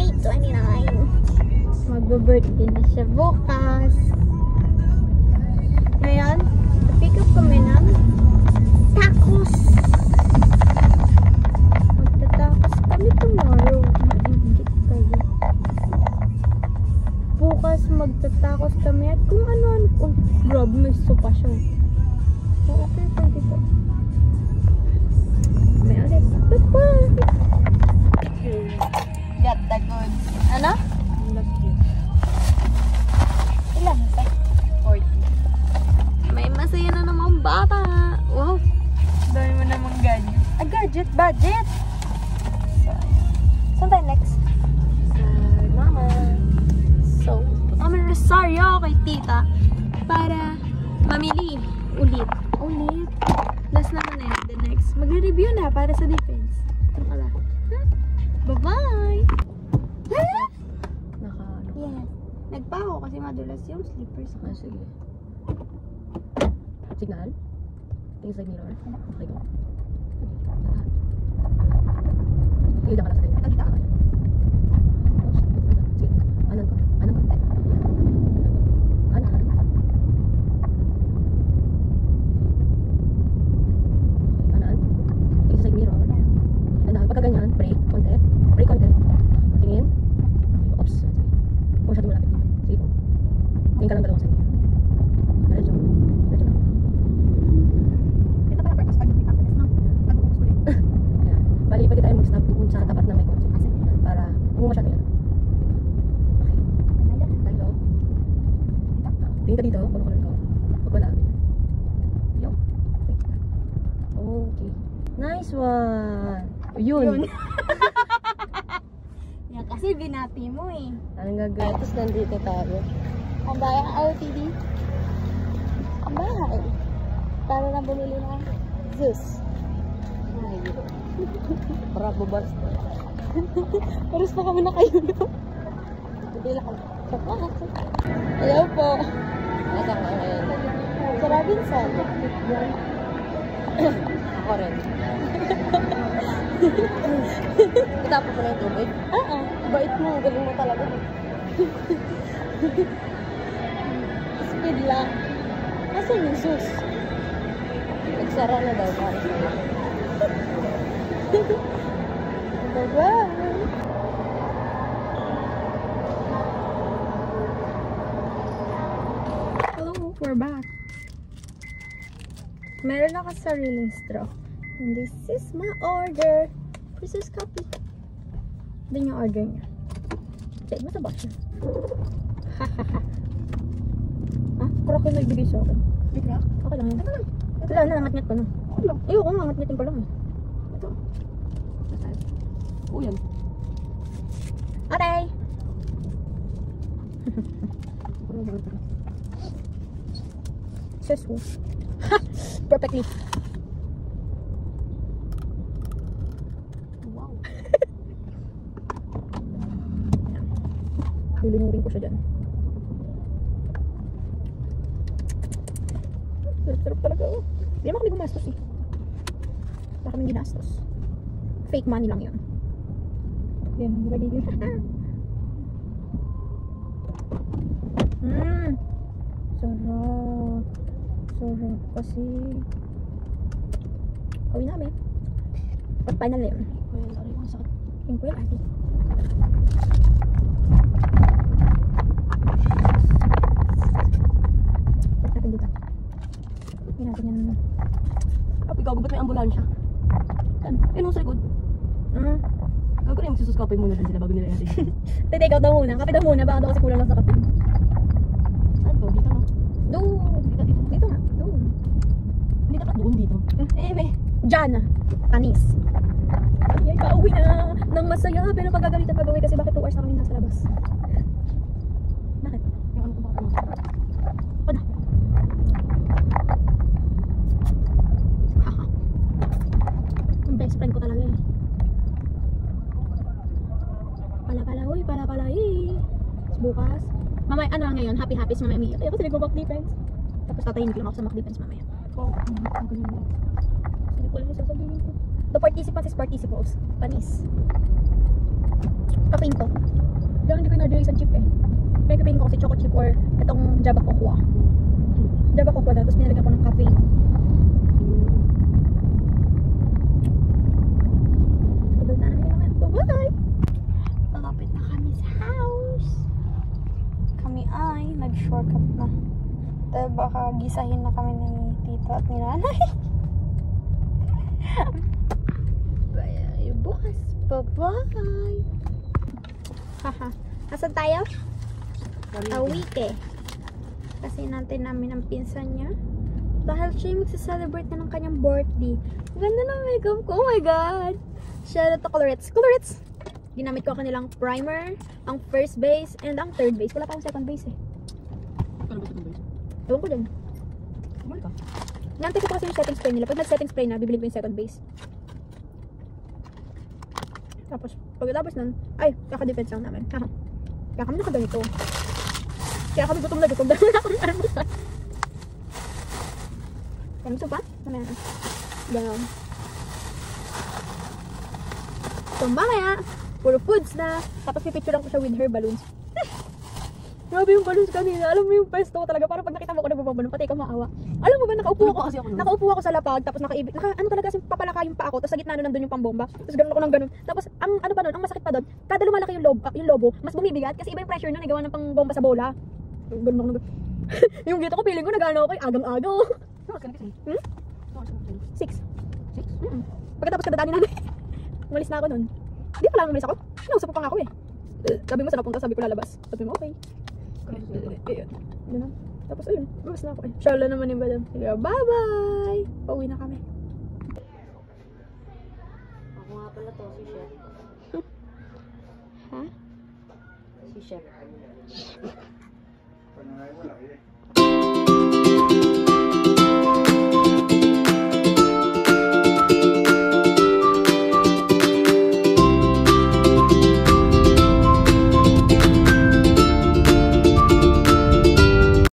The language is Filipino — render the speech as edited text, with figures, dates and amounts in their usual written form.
8:29. Mag-birthday na siya bukas. Ngayon, pick up kami ng tacos. Magta-tacos kami tomorrow. Maingit kayo. Bukas magta-tacos kami at kung ano-ano. Oh, grabe, may sopa siya. So, okay pa dito. May ulit. Bye-bye! Got the goods. Ano? Ilan? 40. May masaya na namang bata. Wow. Dami mo namang gadget. Gadget? Budget? Saan tayo next? Sa mama. So, punta kami ng Rosario kay tita para mamili ulit. Last naman na yun. The next. Magre-review na para sa defense. Ito pala. Bye-bye! Yes. Nagpaho kasi madulas yung slippers ko. Sige. Signal? Tingin sa mirror? Okay ko. Sige, dyan ka lang sa kanya. Sige. Anan ko. Tingin sa mirror. Pagka ganyan, brake konti. Tingin. Oops. Sige. Kung masyado malapit dito. Sige ko. Tingin ka lang dalawang sa inyo. Diretso lang. Ito pala purpose pag nag-happiness, no? Pag-focus ko yun. Bali, pwede tayo mag-stop doon sa tapat ng may kotse. Para kung masyado yan. Okay. Hello. Tingin ka dito. Bago ko. Pag wala. Yo. Okay. Nice one. Yun. Yan, kasi binati mo eh. Anong gagawin? Tapos nandito tayo. Ang bayang LTD. Ang bahay. Para lang bumili ng Zeus. Para bubars. Paros pa kami na kayo, no? Hello po. Nasaan ka ngayon? Sa Robinson. Ako rin. Itapo ko na yung tubig? Oo. Bait mo. Galing mo talaga. Speed lang. Asan yung Zeus? Nagsara na daw. Para sa iyo. Bye-bye. Hello, we're back. Meron ako sariling straw. And this is my order. Princess Coffee. Doon yung order niya. Check mo sa box niya. Ah, krok yung nagbigay sa akin. May crack? Okay lang yan. Ito lang, nangangat-ngat ko na. Ayoko, nangangat-ngatin ko lang eh. Ito. Nasaan? Oo yan. Okay! Successful. Perfectly. Wow. Lulunurin ko siya dyan. Sarap talaga. Hindi naman kami gumastos eh. Wala kaming ginastos. Fake money lang yun. Yan, ready din. Sarap. Sarap kasi. Uwi namin. Pag final na yun. Well, sorry. Ang sakit. Yung kuya lagi. Pag natin dito. Hindi natin yan. Ikaw, ba't may ambulansya? Saan? Yun sa likod. Gago na yung magsususkapay muna din sila bago nila yasin. Take out daw muna. Kape daw muna. Baka daw kasi kulang lang sa kape. Saan to? Dito no? Doon. Dito nga. Doon. Hindi dapat doon dito. May. Diyan. Panis. Ay, pauwi na. Nang masaya. Pero pagagalitan pag-uwi kasi bakit 2 hours na kami nasa labas? Bakit? Yung ano ko baka O na. Haha. Yung best friend ko talaga eh. Pala-pala. Uy, pala-pala eh. Bukas. Mamaya, ano ngayon? Happy-happy si Mama Emilia. Kaya kasi nag-back defense. Tapos tatahimik lang ako sa Mac defense mamaya. Oh, ang galing mo. Hindi ko lang yung sasabihin ko. The participants is participles. Panis. Caffeine ko. Dahil hindi ko in-order isang chip eh. Pinagkapiin ko kasi choco chip or itong Java Cocoa. Java Cocoa daw, tapos pinalagyan ko ng caffeine. Pagdalta na namin naman. Bye-bye! Malapit na kami sa house. Kami ay nag-shortcut na. Dahil baka gisahin na kami ni tita at ni nanay. Bye, bukas. Bye-bye! Haha. Nasaan tayo? Awike. Kasi natin namin ang pinsan niya. Dahil siya yung magsa-celebrate na ng kanyang birthday. Ganda ng makeup ko. Oh my god! Shout out to Colorettes. Colorettes! Ginamit ko ang kanilang primer, ang first base, and ang third base. Wala pa akong second base eh. Ano ba second base? Ewan ko dyan. Kumali ka? Nantay ko pa kasi yung setting spray nila. Pag nag-setting spray na, bibili ko yung second base. Tapos, pagkatapos nun, ay, kaka-defense lang namin. Haha. Kaya kami nakaganito. Kaya kami gutom na gutom. Dahil wala akong almusal. Kaya gusto pa? Mamaya na. Down. So, mamaya, puro foods na. Tapos pipicture lang ko siya with her balloons. Grabe yung balloons kanina. Alam mo yung pwesto ko talaga. Parang pag nakita mo ko nagbabalon, pati ikaw maawa. Alam mo ba, nakaupo ako sa lapag. Tapos ano talaga, papalaka yung pa ako. Tapos sa gitna nandun yung pambomba. Tapos ganun ako ng ganun. Tapos, ang ano pa nun, ang masakit pa doon, kada lumalaki yung lobo, mas bumibigat. Kasi iba yung pressure nun, nagawa ng pangbomba sa bola. Ganun ako ng ganun. Yung dito ko, feeling ko nag-ano ako, agang-agaw. Ano ka na 6. Pagkatapos kadadaanin namin, umalis na ako nun. Hindi pala umalis ako. Nausap pa nga ako eh. Sabi mo sa napunta, sabi ko lalabas. Sabi mo, okay. Ayun. Ganun. Tapos ayun, labas na ako eh. Shala naman yung madam. Sige, bye-bye! Pauwi na kami. Ako nga pala to, si Chef. Ha? Si Chef.